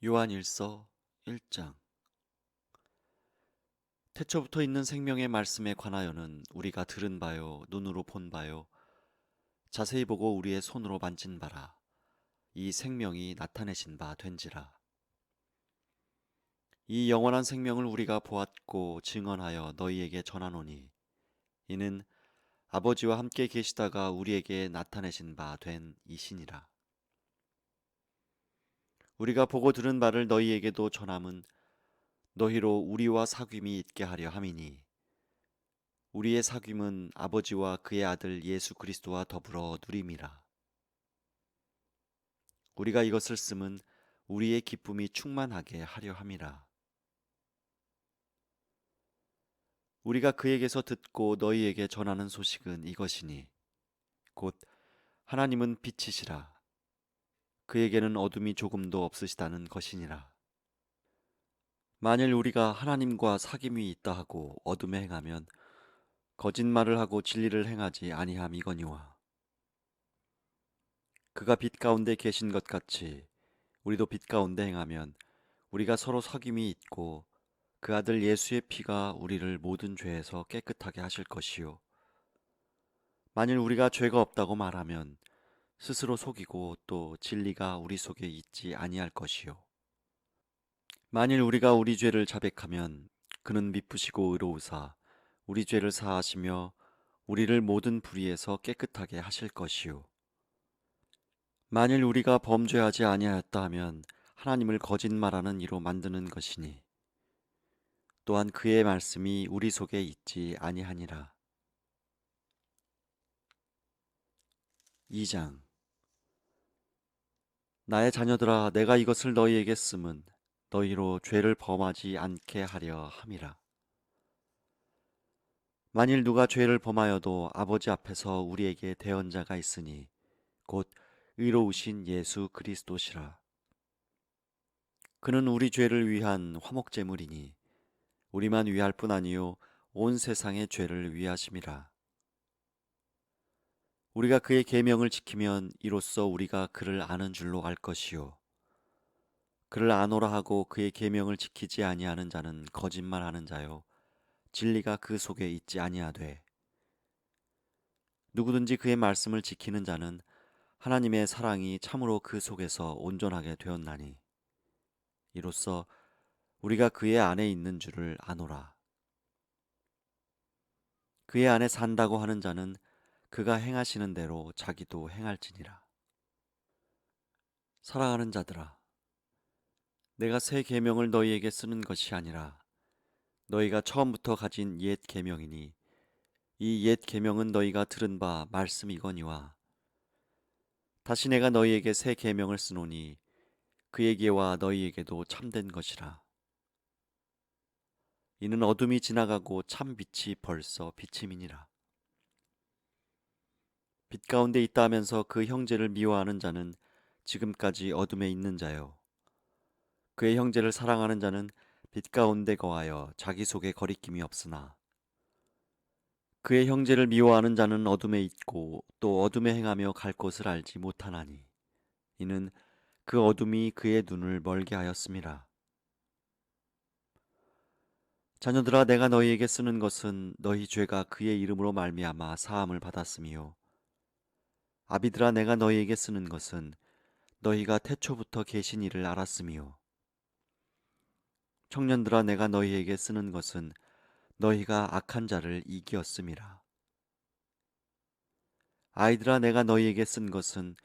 요한일서 1장. 태초부터 있는 생명의 말씀에 관하여는 우리가 들은 바요 눈으로 본 바요 자세히 보고 우리의 손으로 만진 바라 이 생명이 나타내신 바 된지라. 이 영원한 생명을 우리가 보았고 증언하여 너희에게 전하노니 이는 아버지와 함께 계시다가 우리에게 나타내신 바 된 이시니라. 우리가 보고 들은 바를 너희에게도 전함은 너희로 우리와 사귐이 있게 하려 함이니 우리의 사귐은 아버지와 그의 아들 예수 그리스도와 더불어 누림이라. 우리가 이것을 쓰면 우리의 기쁨이 충만하게 하려 함이라. 우리가 그에게서 듣고 너희에게 전하는 소식은 이것이니 곧 하나님은 빛이시라. 그에게는 어둠이 조금도 없으시다는 것이니라. 만일 우리가 하나님과 사귐이 있다 하고 어둠에 행하면 거짓말을 하고 진리를 행하지 아니함이거니와 그가 빛 가운데 계신 것 같이 우리도 빛 가운데 행하면 우리가 서로 사귐이 있고 그 아들 예수의 피가 우리를 모든 죄에서 깨끗하게 하실 것이요 만일 우리가 죄가 없다고 말하면 스스로 속이고 또 진리가 우리 속에 있지 아니할 것이요 만일 우리가 우리 죄를 자백하면 그는 미쁘시고 의로우사 우리 죄를 사하시며 우리를 모든 불의에서 깨끗하게 하실 것이요 만일 우리가 범죄하지 아니하였다 하면 하나님을 거짓말하는 이로 만드는 것이니 또한 그의 말씀이 우리 속에 있지 아니하니라. 2장. 나의 자녀들아 내가 이것을 너희에게 쓰면 너희로 죄를 범하지 않게 하려 함이라. 만일 누가 죄를 범하여도 아버지 앞에서 우리에게 대언자가 있으니 곧 의로우신 예수 그리스도시라. 그는 우리 죄를 위한 화목제물이니 우리만 위할 뿐 아니요 온 세상의 죄를 위하심이라. 우리가 그의 계명을 지키면 이로써 우리가 그를 아는 줄로 알 것이요 그를 아노라 하고 그의 계명을 지키지 아니하는 자는 거짓말하는 자요 진리가 그 속에 있지 아니하되 누구든지 그의 말씀을 지키는 자는 하나님의 사랑이 참으로 그 속에서 온전하게 되었나니 이로써 우리가 그의 안에 있는 줄을 아노라. 그의 안에 산다고 하는 자는 그가 행하시는 대로 자기도 행할지니라. 사랑하는 자들아 내가 새 계명을 너희에게 쓰는 것이 아니라 너희가 처음부터 가진 옛 계명이니 이 옛 계명은 너희가 들은 바 말씀이거니와 다시 내가 너희에게 새 계명을 쓰노니 그에게와 너희에게도 참된 것이라. 이는 어둠이 지나가고 참 빛이 벌써 비침이니라. 빛 가운데 있다 하면서 그 형제를 미워하는 자는 지금까지 어둠에 있는 자요 그의 형제를 사랑하는 자는 빛 가운데 거하여 자기 속에 거리낌이 없으나 그의 형제를 미워하는 자는 어둠에 있고 또 어둠에 행하며 갈 곳을 알지 못하나니 이는 그 어둠이 그의 눈을 멀게 하였음이라. 자녀들아 내가 너희에게 쓰는 것은 너희 죄가 그의 이름으로 말미암아 사함을 받았으며 아비들아 내가 너희에게 쓰는 것은 너희가 태초부터 계신 이를 알았으며 청년들아 내가 너희에게 쓰는 것은 너희가 악한 자를 이기었음이라. 아이들아 내가 너희에게 쓴 것은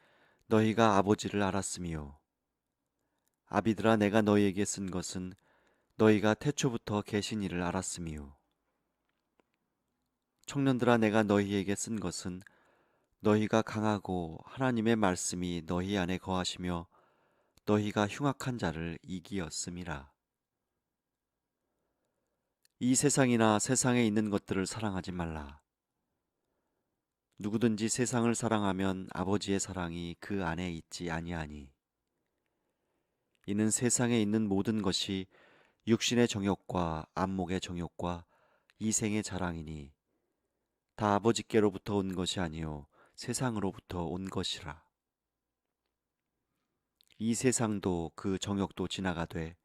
너희가 아버지를 알았으며 아비들아 내가 너희에게 쓴 것은 너희가 태초부터 계신 이를 알았으며 청년들아 내가 너희에게 쓴 것은 너희가 강하고 하나님의 말씀이 너희 안에 거하시며 너희가 흉악한 자를 이기었음이라. 이 세상이나 세상에 있는 것들을 사랑하지 말라. 누구든지 세상을 사랑하면 아버지의 사랑이 그 안에 있지 아니하니 이는 세상에 있는 모든 것이 육신의 정욕과 안목의 정욕과 이생의 자랑이니 다 아버지께로부터 온 것이 아니요 세상으로부터 온 것이라. 이 세상도 그 정욕도 지나가되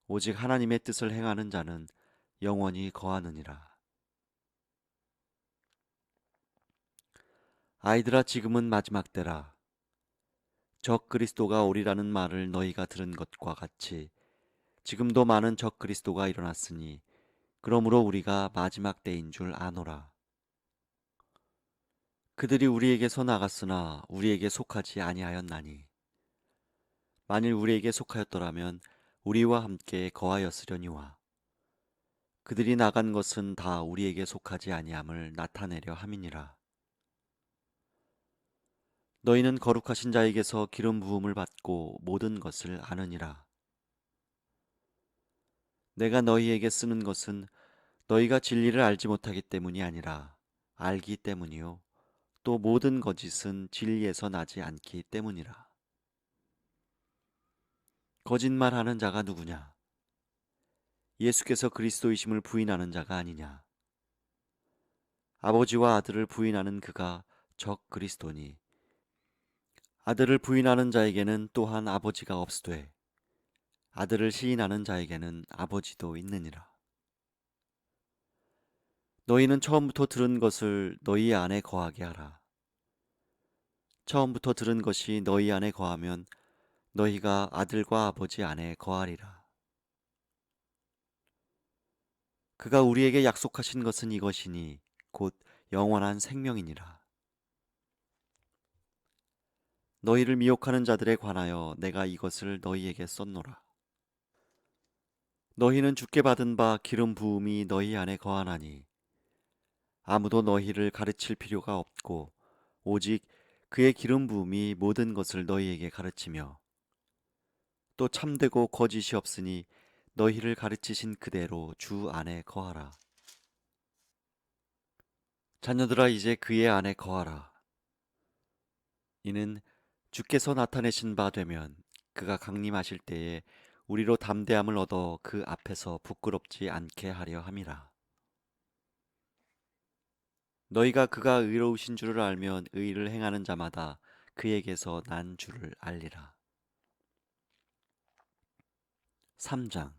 오직 하나님의 뜻을 행하는 자는 영원히 거하느니라. 아이들아, 지금은 마지막 때라. 적 그리스도가 오리라는 말을 너희가 들은 것과 같이 지금도 많은 적 그리스도가 일어났으니 그러므로 우리가 마지막 때인 줄 아노라. 그들이 우리에게서 나갔으나 우리에게 속하지 아니하였나니 만일 우리에게 속하였더라면 우리와 함께 거하였으려니와 그들이 나간 것은 다 우리에게 속하지 아니함을 나타내려 함이니라. 너희는 거룩하신 자에게서 기름 부음을 받고 모든 것을 아느니라. 내가 너희에게 쓰는 것은 너희가 진리를 알지 못하기 때문이 아니라 알기 때문이요 또 모든 거짓은 진리에서 나지 않기 때문이라. 거짓말하는 자가 누구냐? 예수께서 그리스도이심을 부인하는 자가 아니냐? 아버지와 아들을 부인하는 그가 적 그리스도니 아들을 부인하는 자에게는 또한 아버지가 없으되 아들을 시인하는 자에게는 아버지도 있느니라. 너희는 처음부터 들은 것을 너희 안에 거하게 하라. 처음부터 들은 것이 너희 안에 거하면 너희가 아들과 아버지 안에 거하리라. 그가 우리에게 약속하신 것은 이것이니 곧 영원한 생명이니라. 너희를 미혹하는 자들에 관하여 내가 이것을 너희에게 썼노라. 너희는 주께 받은 바 기름 부음이 너희 안에 거하나니 아무도 너희를 가르칠 필요가 없고 오직 그의 기름 부음이 모든 것을 너희에게 가르치며 또 참되고 거짓이 없으니 너희를 가르치신 그대로 주 안에 거하라. 자녀들아, 이제 그의 안에 거하라. 이는 주께서 나타내신 바 되면 그가 강림하실 때에 우리로 담대함을 얻어 그 앞에서 부끄럽지 않게 하려 함이라. 너희가 그가 의로우신 줄을 알면 의를 행하는 자마다 그에게서 난 줄을 알리라. 3장.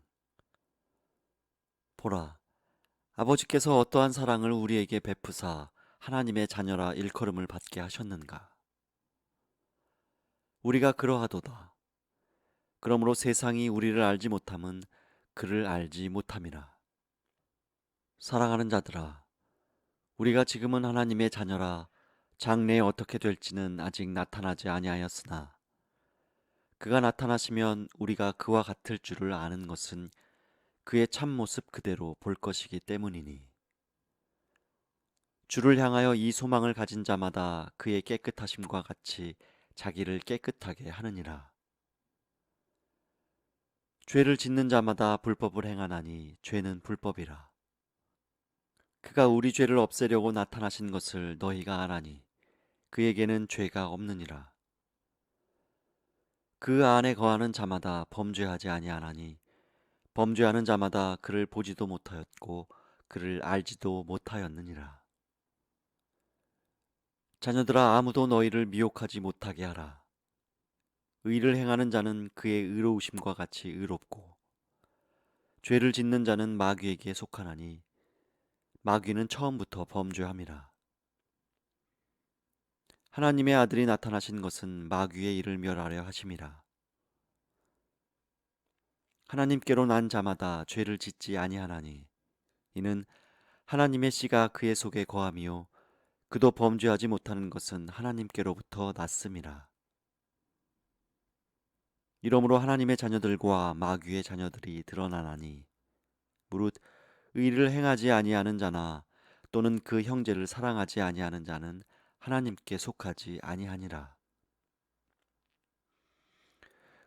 보라, 아버지께서 어떠한 사랑을 우리에게 베푸사 하나님의 자녀라 일컬음을 받게 하셨는가. 우리가 그러하도다. 그러므로 세상이 우리를 알지 못함은 그를 알지 못함이라. 사랑하는 자들아, 우리가 지금은 하나님의 자녀라 장래에 어떻게 될지는 아직 나타나지 아니하였으나 그가 나타나시면 우리가 그와 같을 줄을 아는 것은 그의 참모습 그대로 볼 것이기 때문이니 주를 향하여 이 소망을 가진 자마다 그의 깨끗하심과 같이 자기를 깨끗하게 하느니라. 죄를 짓는 자마다 불법을 행하나니 죄는 불법이라. 그가 우리 죄를 없애려고 나타나신 것을 너희가 아나니 그에게는 죄가 없느니라. 그 안에 거하는 자마다 범죄하지 아니하나니 범죄하는 자마다 그를 보지도 못하였고 그를 알지도 못하였느니라. 자녀들아, 아무도 너희를 미혹하지 못하게 하라. 의를 행하는 자는 그의 의로우심과 같이 의롭고 죄를 짓는 자는 마귀에게 속하나니 마귀는 처음부터 범죄함이라. 하나님의 아들이 나타나신 것은 마귀의 일을 멸하려 하심이라. 하나님께로 난 자마다 죄를 짓지 아니하나니 이는 하나님의 씨가 그의 속에 거함이요 그도 범죄하지 못하는 것은 하나님께로부터 났음이라. 이러므로 하나님의 자녀들과 마귀의 자녀들이 드러나나니 무릇 의를 행하지 아니하는 자나 또는 그 형제를 사랑하지 아니하는 자는 하나님께 속하지 아니하니라.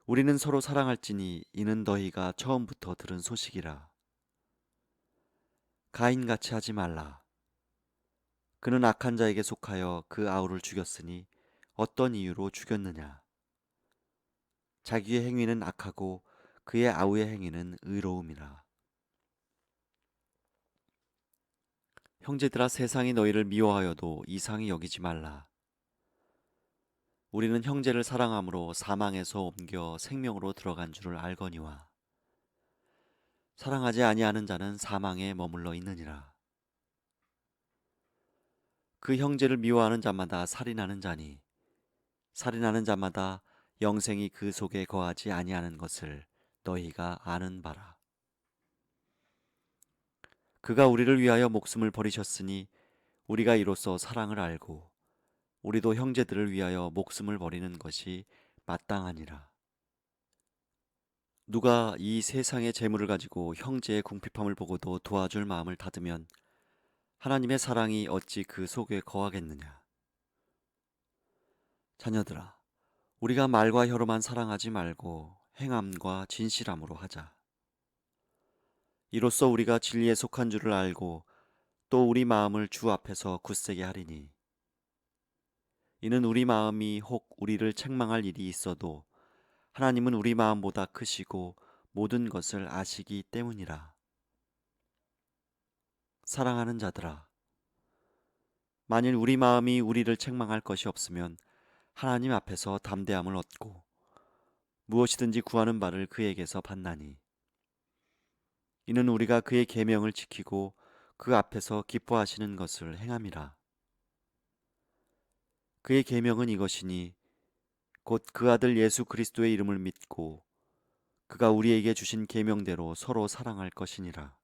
우리는 서로 사랑할지니 이는 너희가 처음부터 들은 소식이라. 가인같이 하지 말라. 그는 악한 자에게 속하여 그 아우를 죽였으니 어떤 이유로 죽였느냐? 자기의 행위는 악하고 그의 아우의 행위는 의로움이라. 형제들아, 세상이 너희를 미워하여도 이상히 여기지 말라. 우리는 형제를 사랑함으로 사망에서 옮겨 생명으로 들어간 줄을 알거니와 사랑하지 아니하는 자는 사망에 머물러 있느니라. 그 형제를 미워하는 자마다 살인하는 자니 살인하는 자마다 영생이 그 속에 거하지 아니하는 것을 너희가 아는 바라. 그가 우리를 위하여 목숨을 버리셨으니 우리가 이로써 사랑을 알고 우리도 형제들을 위하여 목숨을 버리는 것이 마땅하니라. 누가 이 세상의 재물을 가지고 형제의 궁핍함을 보고도 도와줄 마음을 닫으면 하나님의 사랑이 어찌 그 속에 거하겠느냐. 자녀들아, 우리가 말과 혀로만 사랑하지 말고 행함과 진실함으로 하자. 이로써 우리가 진리에 속한 줄을 알고 또 우리 마음을 주 앞에서 굳세게 하리니 이는 우리 마음이 혹 우리를 책망할 일이 있어도 하나님은 우리 마음보다 크시고 모든 것을 아시기 때문이라. 사랑하는 자들아, 만일 우리 마음이 우리를 책망할 것이 없으면 하나님 앞에서 담대함을 얻고 무엇이든지 구하는 바를 그에게서 받나니 이는 우리가 그의 계명을 지키고 그 앞에서 기뻐하시는 것을 행함이라. 그의 계명은 이것이니 곧 그 아들 예수 그리스도의 이름을 믿고 그가 우리에게 주신 계명대로 서로 사랑할 것이니라.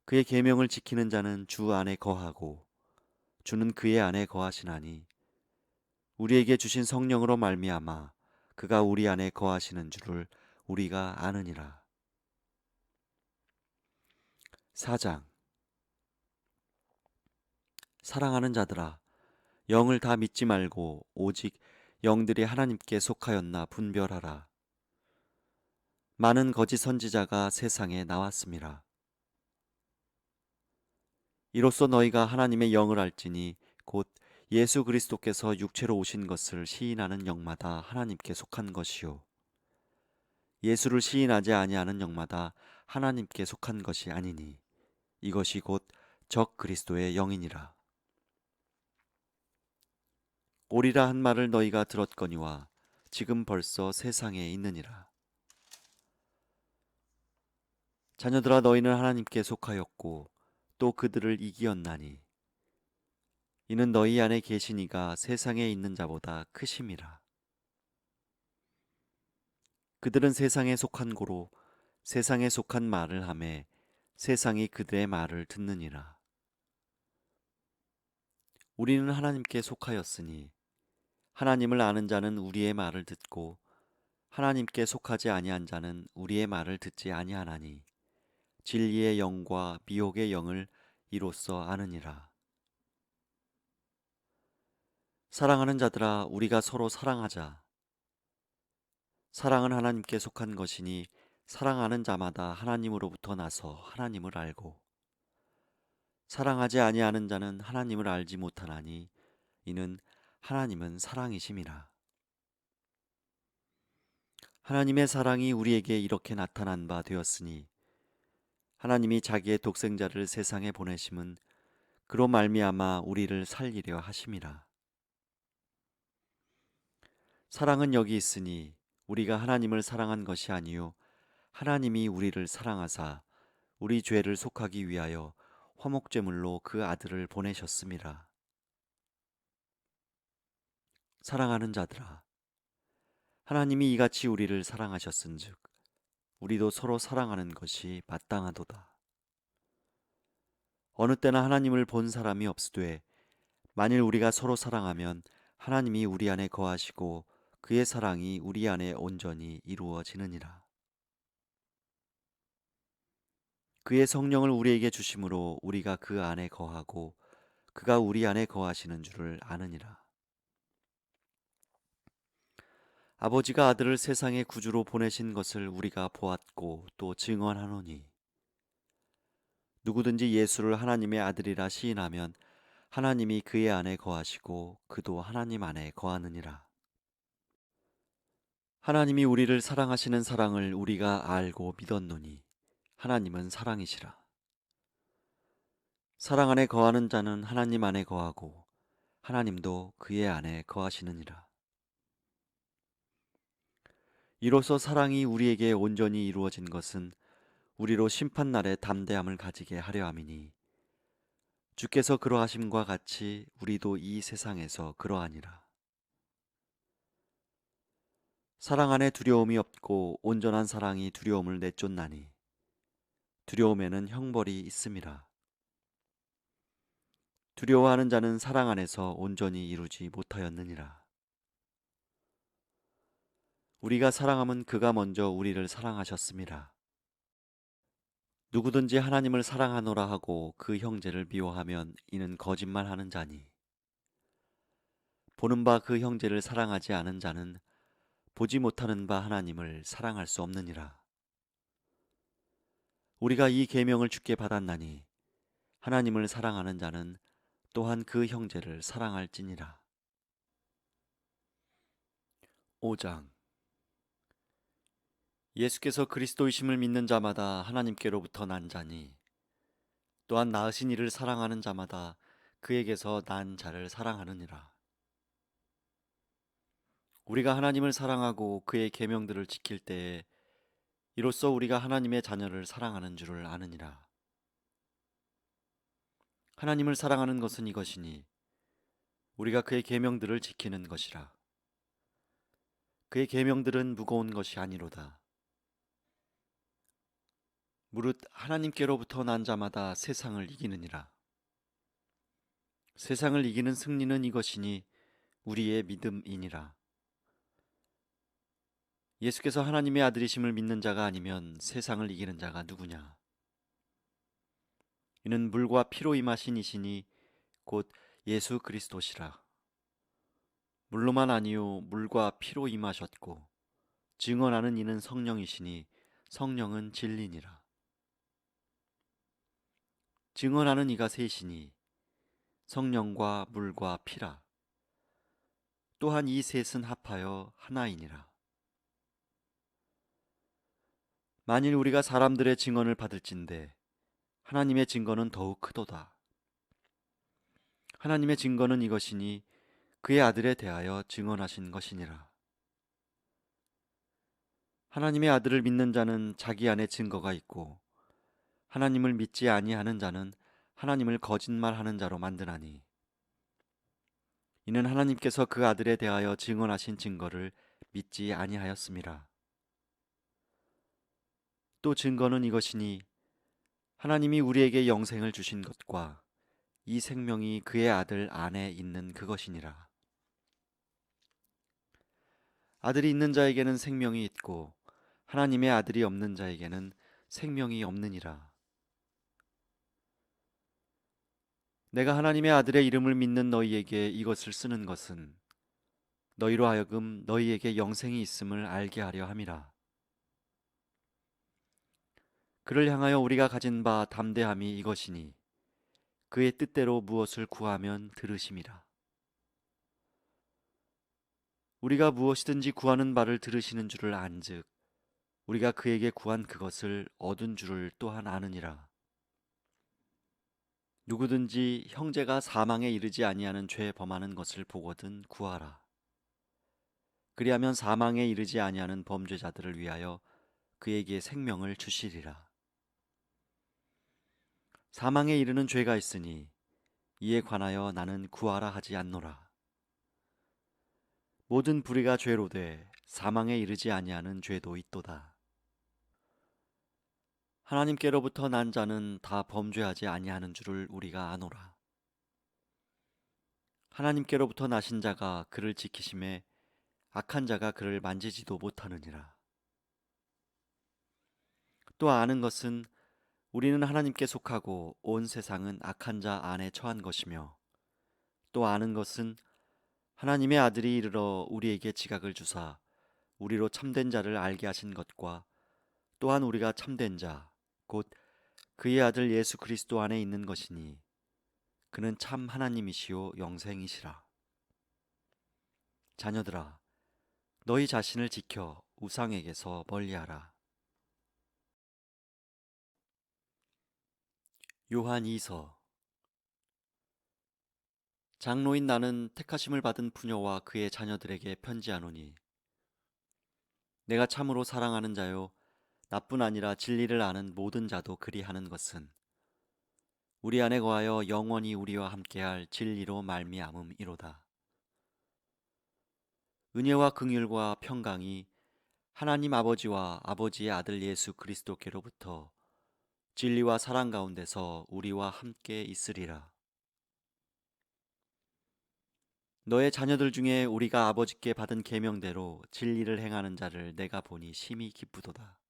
그의 계명을 지키는 자는 주 안에 거하고 주는 그의 안에 거하시나니 우리에게 주신 성령으로 말미암아 그가 우리 안에 거하시는 줄을 우리가 아느니라. 4장. 사랑하는 자들아, 영을 다 믿지 말고 오직 영들이 하나님께 속하였나 분별하라. 많은 거짓 선지자가 세상에 나왔습니다. 이로써 너희가 하나님의 영을 알지니 곧 예수 그리스도께서 육체로 오신 것을 시인하는 영마다 하나님께 속한 것이요 예수를 시인하지 아니하는 영마다 하나님께 속한 것이 아니니 이것이 곧 적 그리스도의 영이니라. 오리라 한 말을 너희가 들었거니와 지금 벌써 세상에 있느니라. 자녀들아, 너희는 하나님께 속하였고 또 그들을 이기었나니 이는 너희 안에 계신 이가 세상에 있는 자보다 크심이라. 그들은 세상에 속한 고로 세상에 속한 말을 하매 세상이 그들의 말을 듣느니라. 우리는 하나님께 속하였으니 하나님을 아는 자는 우리의 말을 듣고 하나님께 속하지 아니한 자는 우리의 말을 듣지 아니하나니 진리의 영과 미혹의 영을 이로써 아느니라. 사랑하는 자들아, 우리가 서로 사랑하자. 사랑은 하나님께 속한 것이니 사랑하는 자마다 하나님으로부터 나서 하나님을 알고 사랑하지 아니하는 자는 하나님을 알지 못하나니 이는 하나님은 사랑이심이라. 하나님의 사랑이 우리에게 이렇게 나타난 바 되었으니 하나님이 자기의 독생자를 세상에 보내심은 그로 말미암아 우리를 살리려 하심이라. 사랑은 여기 있으니 우리가 하나님을 사랑한 것이 아니요 하나님이 우리를 사랑하사 우리 죄를 속하기 위하여 화목제물로 그 아들을 보내셨음이라. 사랑하는 자들아, 하나님이 이같이 우리를 사랑하셨은즉 우리도 서로 사랑하는 것이 마땅하도다. 어느 때나 하나님을 본 사람이 없으되 만일 우리가 서로 사랑하면 하나님이 우리 안에 거하시고 그의 사랑이 우리 안에 온전히 이루어지느니라. 그의 성령을 우리에게 주심으로 우리가 그 안에 거하고 그가 우리 안에 거하시는 줄을 아느니라. 아버지가 아들을 세상의 구주로 보내신 것을 우리가 보았고 또 증언하노니 누구든지 예수를 하나님의 아들이라 시인하면 하나님이 그의 안에 거하시고 그도 하나님 안에 거하느니라. 하나님이 우리를 사랑하시는 사랑을 우리가 알고 믿었노니 하나님은 사랑이시라. 사랑 안에 거하는 자는 하나님 안에 거하고 하나님도 그의 안에 거하시느니라. 이로써 사랑이 우리에게 온전히 이루어진 것은 우리로 심판날에 담대함을 가지게 하려 함이니 주께서 그러하심과 같이 우리도 이 세상에서 그러하니라. 사랑 안에 두려움이 없고 온전한 사랑이 두려움을 내쫓나니 두려움에는 형벌이 있음이라. 두려워하는 자는 사랑 안에서 온전히 이루지 못하였느니라. 우리가 사랑함은 그가 먼저 우리를 사랑하셨음이라. 누구든지 하나님을 사랑하노라 하고 그 형제를 미워하면 이는 거짓말하는 자니 보는 바 그 형제를 사랑하지 않은 자는 보지 못하는 바 하나님을 사랑할 수 없느니라. 우리가 이 계명을 주께 받았나니 하나님을 사랑하는 자는 또한 그 형제를 사랑할지니라. 5장. 예수께서 그리스도이심을 믿는 자마다 하나님께로부터 난 자니 또한 낳으신 이를 사랑하는 자마다 그에게서 난 자를 사랑하느니라. 우리가 하나님을 사랑하고 그의 계명들을 지킬 때에 이로써 우리가 하나님의 자녀를 사랑하는 줄을 아느니라. 하나님을 사랑하는 것은 이것이니 우리가 그의 계명들을 지키는 것이라. 그의 계명들은 무거운 것이 아니로다. 무릇 하나님께로부터 난 자마다 세상을 이기느니라. 세상을 이기는 승리는 이것이니 우리의 믿음이니라. 예수께서 하나님의 아들이심을 믿는 자가 아니면 세상을 이기는 자가 누구냐? 이는 물과 피로 임하신 이시니 곧 예수 그리스도시라. 물로만 아니요 물과 피로 임하셨고 증언하는 이는 성령이시니 성령은 진리니라. 증언하는 이가 셋이니 성령과 물과 피라. 또한 이 셋은 합하여 하나이니라. 만일 우리가 사람들의 증언을 받을진대 하나님의 증거는 더욱 크도다. 하나님의 증거는 이것이니 그의 아들에 대하여 증언하신 것이니라. 하나님의 아들을 믿는 자는 자기 안에 증거가 있고 하나님을 믿지 아니하는 자는 하나님을 거짓말하는 자로 만드나니 이는 하나님께서 그 아들에 대하여 증언하신 증거를 믿지 아니하였음이라. 또 증거는 이것이니 하나님이 우리에게 영생을 주신 것과 이 생명이 그의 아들 안에 있는 그것이니라. 아들이 있는 자에게는 생명이 있고 하나님의 아들이 없는 자에게는 생명이 없느니라. 내가 하나님의 아들의 이름을 믿는 너희에게 이것을 쓰는 것은 너희로 하여금 너희에게 영생이 있음을 알게 하려 함이라. 그를 향하여 우리가 가진 바 담대함이 이것이니 그의 뜻대로 무엇을 구하면 들으심이라. 우리가 무엇이든지 구하는 바를 들으시는 줄을 안즉 우리가 그에게 구한 그것을 얻은 줄을 또한 아느니라. 누구든지 형제가 사망에 이르지 아니하는 죄 범하는 것을 보거든 구하라. 그리하면 사망에 이르지 아니하는 범죄자들을 위하여 그에게 생명을 주시리라. 사망에 이르는 죄가 있으니 이에 관하여 나는 구하라 하지 않노라. 모든 불의가 죄로 돼 사망에 이르지 아니하는 죄도 있도다. 하나님께로부터 난 자는 다 범죄하지 아니하는 줄을 우리가 아노라. 하나님께로부터 나신 자가 그를 지키심에 악한 자가 그를 만지지도 못하느니라. 또 아는 것은 우리는 하나님께 속하고 온 세상은 악한 자 안에 처한 것이며 또 아는 것은 하나님의 아들이 이르러 우리에게 지각을 주사 우리로 참된 자를 알게 하신 것과 또한 우리가 참된 자 곧 그의 아들 예수 그리스도 안에 있는 것이니 그는 참 하나님이시요 영생이시라. 자녀들아 너희 자신을 지켜 우상에게서 멀리하라. 요한 2서. 장로인 나는 택하심을 받은 부녀와 그의 자녀들에게 편지하노니 내가 참으로 사랑하는 자요 나뿐 아니라 진리를 아는 모든 자도 그리하는 것은 우리 안에 거하여 영원히 우리와 함께할 진리로 말미암음이로다. 은혜와 긍휼과 평강이 하나님 아버지와 아버지의 아들 예수 그리스도께로부터 진리와 사랑 가운데서 우리와 함께 있으리라. 너의 자녀들 중에 우리가 아버지께 받은 계명대로 진리를 행하는 자를 내가 보니 심히 기쁘도다.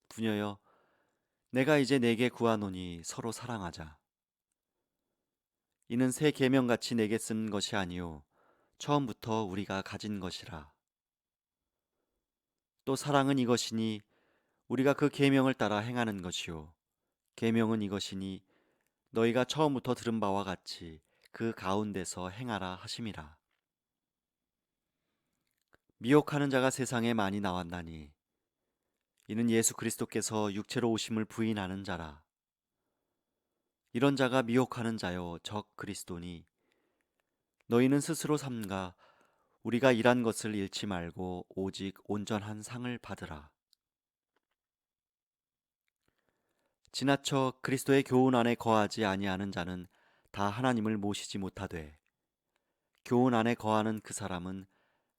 부녀여, 내가 이제 내게 구하노니 서로 사랑하자. 이는 새 계명같이 내게 쓴 것이 아니요 처음부터 우리가 가진 것이라. 또 사랑은 이것이니 우리가 그 계명을 따라 행하는 것이요 계명은 이것이니 너희가 처음부터 들은 바와 같이 그 가운데서 행하라 하심이라. 미혹하는 자가 세상에 많이 나왔나니 이는 예수 그리스도께서 육체로 오심을 부인하는 자라. 이런 자가 미혹하는 자요 적 그리스도니 너희는 스스로 삼가 우리가 일한 것을 잃지 말고 오직 온전한 상을 받으라. 지나쳐 그리스도의 교훈 안에 거하지 아니하는 자는 다 하나님을 모시지 못하되 교훈 안에 거하는 그 사람은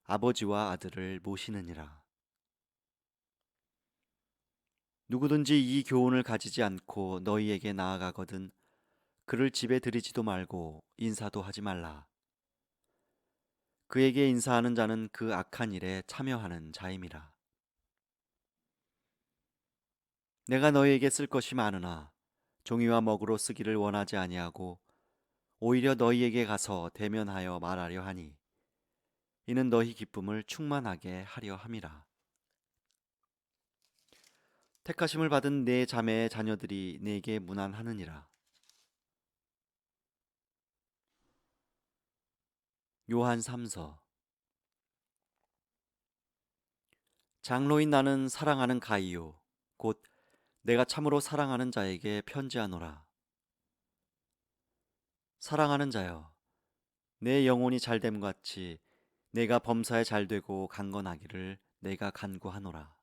아버지와 아들을 모시느니라. 누구든지 이 교훈을 가지지 않고 너희에게 나아가거든 그를 집에 들이지도 말고 인사도 하지 말라. 그에게 인사하는 자는 그 악한 일에 참여하는 자임이라. 내가 너희에게 쓸 것이 많으나 종이와 먹으로 쓰기를 원하지 아니하고 오히려 너희에게 가서 대면하여 말하려 하니 이는 너희 기쁨을 충만하게 하려 함이라. 택하심을 받은 네 자매의 자녀들이 네게 문안하느니라. 요한 3서. 장로인 나는 사랑하는 가이요 곧 내가 참으로 사랑하는 자에게 편지하노라. 사랑하는 자여, 내 영혼이 잘됨 같이 내가 범사에 잘되고 강건하기를 내가 간구하노라.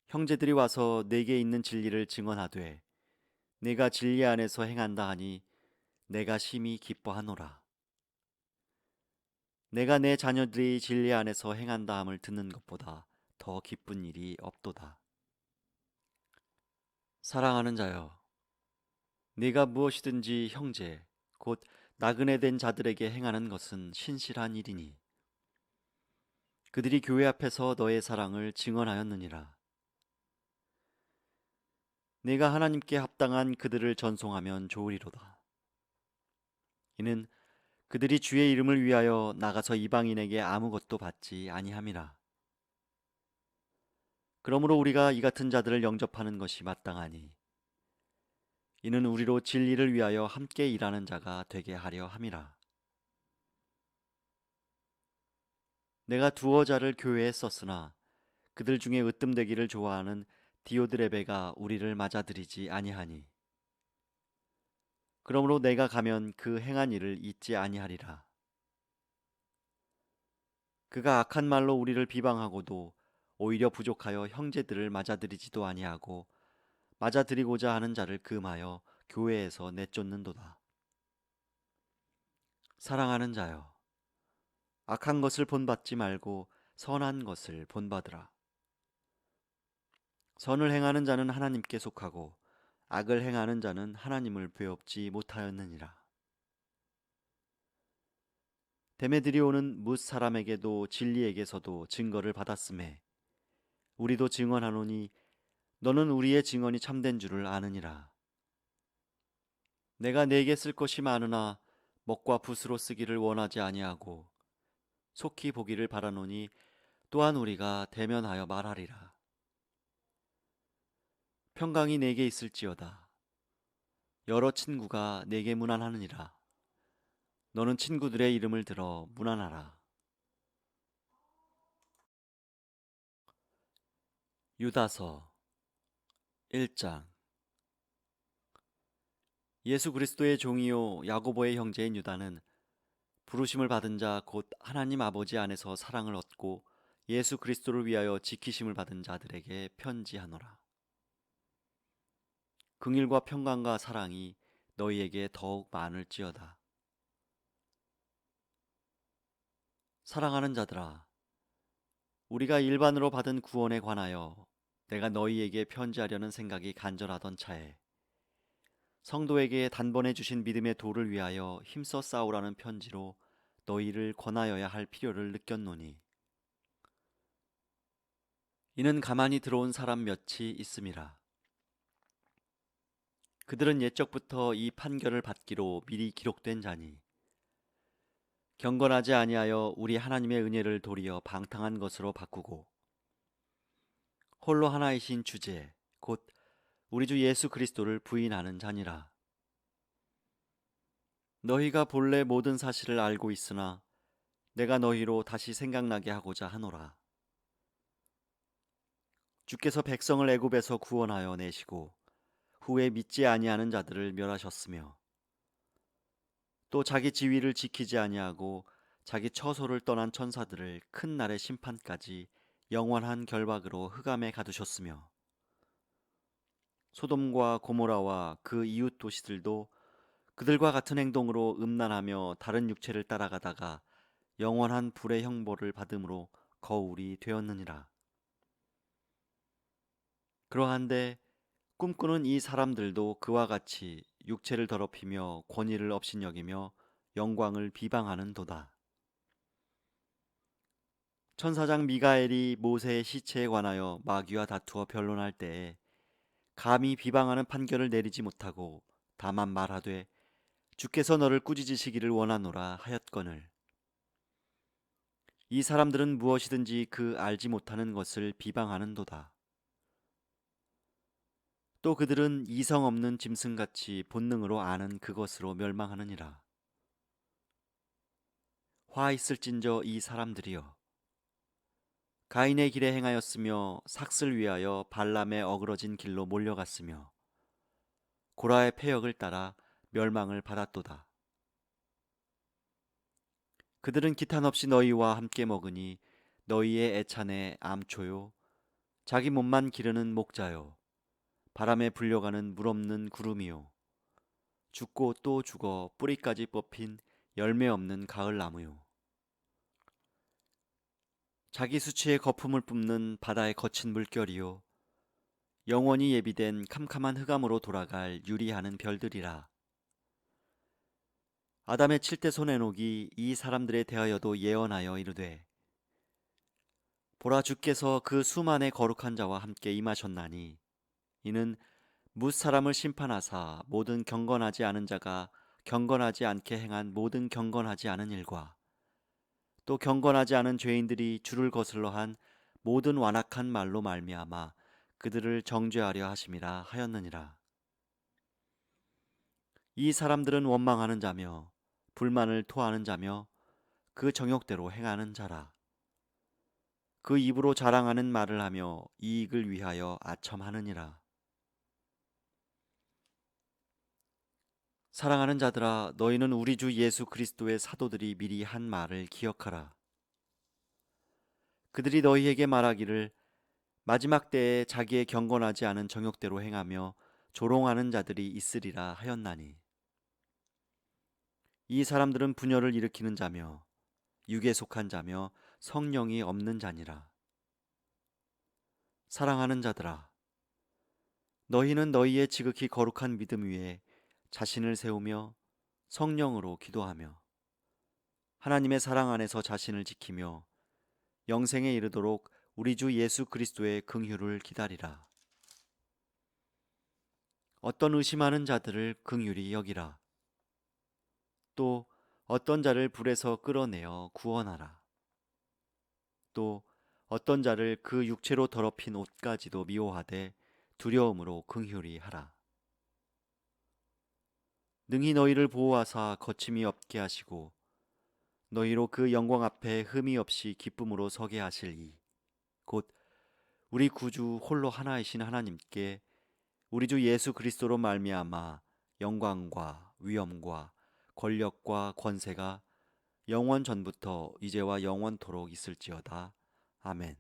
형제들이 와서 내게 있는 진리를 증언하되 내가 진리 안에서 행한다 하니 내가 심히 기뻐하노라. 내가 내 자녀들이 진리 안에서 행한다 함을 듣는 것보다 더 기쁜 일이 없도다. 사랑하는 자여, 네가 무엇이든지 형제 곧 나그네 된 자들에게 행하는 것은 신실한 일이니 그들이 교회 앞에서 너의 사랑을 증언하였느니라. 네가 하나님께 합당한 그들을 전송하면 좋으리로다. 이는 그들이 주의 이름을 위하여 나가서 이방인에게 아무것도 받지 아니함이라. 그러므로 우리가 이 같은 자들을 영접하는 것이 마땅하니 이는 우리로 진리를 위하여 함께 일하는 자가 되게 하려 함이라. 내가 두어 자를 교회에 썼으나 그들 중에 으뜸되기를 좋아하는 디오드레베가 우리를 맞아들이지 아니하니 그러므로 내가 가면 그 행한 일을 잊지 아니하리라. 그가 악한 말로 우리를 비방하고도 오히려 부족하여 형제들을 맞아들이지도 아니하고 맞아들이고자 하는 자를 금하여 교회에서 내쫓는도다. 사랑하는 자여, 악한 것을 본받지 말고 선한 것을 본받으라. 선을 행하는 자는 하나님께 속하고 악을 행하는 자는 하나님을 배웁지 못하였느니라. 데메드리 오는 뭇 사람에게도 진리에게서도 증거를 받았음에 우리도 증언하노니 너는 우리의 증언이 참된 줄을 아느니라. 내가 네게 쓸 것이 많으나 먹과 붓으로 쓰기를 원하지 아니하고 속히 보기를 바라노니 또한 우리가 대면하여 말하리라. 평강이 내게 있을지어다. 여러 친구가 내게 문안하느니라. 너는 친구들의 이름을 들어 문안하라. 유다서 1장. 예수 그리스도의 종이요 야고보의 형제인 유다는 부르심을 받은 자 곧 하나님 아버지 안에서 사랑을 얻고 예수 그리스도를 위하여 지키심을 받은 자들에게 편지하노라. 긍휼과 평강과 사랑이 너희에게 더욱 많을지어다. 사랑하는 자들아, 우리가 일반으로 받은 구원에 관하여 내가 너희에게 편지하려는 생각이 간절하던 차에 성도에게 단번에 주신 믿음의 도를 위하여 힘써 싸우라는 편지로 너희를 권하여야 할 필요를 느꼈노니, 이는 가만히 들어온 사람 몇이 있음이라. 그들은 옛적부터 이 판결을 받기로 미리 기록된 자니 경건하지 아니하여 우리 하나님의 은혜를 도리어 방탕한 것으로 바꾸고 홀로 하나이신 주제 곧 우리 주 예수 그리스도를 부인하는 자니라. 너희가 본래 모든 사실을 알고 있으나 내가 너희로 다시 생각나게 하고자 하노라. 주께서 백성을 애굽에서 구원하여 내시고 후에 믿지 아니하는 자들을 멸하셨으며 또 자기 지위를 지키지 아니하고 자기 처소를 떠난 천사들을 큰 날의 심판까지 영원한 결박으로 흑암에 가두셨으며 소돔과 고모라와 그 이웃 도시들도 그들과 같은 행동으로 음란하며 다른 육체를 따라가다가 영원한 불의 형벌을 받음으로 거울이 되었느니라. 그러한데 꿈꾸는 이 사람들도 그와 같이 육체를 더럽히며 권위를 업신여기며 영광을 비방하는도다. 천사장 미가엘이 모세의 시체에 관하여 마귀와 다투어 변론할 때에 감히 비방하는 판결을 내리지 못하고 다만 말하되 주께서 너를 꾸짖으시기를 원하노라 하였거늘, 이 사람들은 무엇이든지 그 알지 못하는 것을 비방하는도다. 또 그들은 이성 없는 짐승같이 본능으로 아는 그것으로 멸망하느니라. 화 있을진저 이 사람들이여, 가인의 길에 행하였으며 삭슬 위하여 발람의 어그러진 길로 몰려갔으며 고라의 패역을 따라 멸망을 받았도다. 그들은 기탄 없이 너희와 함께 먹으니 너희의 애찬의 암초요 자기 몸만 기르는 목자요 바람에 불려가는 물 없는 구름이요 죽고 또 죽어 뿌리까지 뽑힌 열매 없는 가을 나무요, 자기 수치의 거품을 뿜는 바다의 거친 물결이요 영원히 예비된 캄캄한 흑암으로 돌아갈 유리하는 별들이라. 아담의 7대 손해녹이 이 사람들에 대하여도 예언하여 이르되, 보라 주께서 그 수만의 거룩한 자와 함께 임하셨나니 이는 뭇 사람을 심판하사 모든 경건하지 않은 자가 경건하지 않게 행한 모든 경건하지 않은 일과 또 경건하지 않은 죄인들이 주를 거슬러 한 모든 완악한 말로 말미암아 그들을 정죄하려 하심이라 하였느니라. 이 사람들은 원망하는 자며 불만을 토하는 자며 그 정욕대로 행하는 자라. 그 입으로 자랑하는 말을 하며 이익을 위하여 아첨하느니라. 사랑하는 자들아, 너희는 우리 주 예수 그리스도의 사도들이 미리 한 말을 기억하라. 그들이 너희에게 말하기를 마지막 때에 자기의 경건하지 않은 정욕대로 행하며 조롱하는 자들이 있으리라 하였나니, 이 사람들은 분열을 일으키는 자며 육에 속한 자며 성령이 없는 자니라. 사랑하는 자들아, 너희는 너희의 지극히 거룩한 믿음 위에 자신을 세우며 성령으로 기도하며 하나님의 사랑 안에서 자신을 지키며 영생에 이르도록 우리 주 예수 그리스도의 긍휼을 기다리라. 어떤 의심하는 자들을 긍휼히 여기라. 또 어떤 자를 불에서 끌어내어 구원하라. 또 어떤 자를 그 육체로 더럽힌 옷까지도 미워하되 두려움으로 긍휼히 하라. 능히 너희를 보호하사 거침이 없게 하시고 너희로 그 영광 앞에 흠이 없이 기쁨으로 서게 하실 이 곧 우리 구주 홀로 하나이신 하나님께 우리 주 예수 그리스도로 말미암아 영광과 위엄과 권력과 권세가 영원 전부터 이제와 영원토록 있을지어다. 아멘.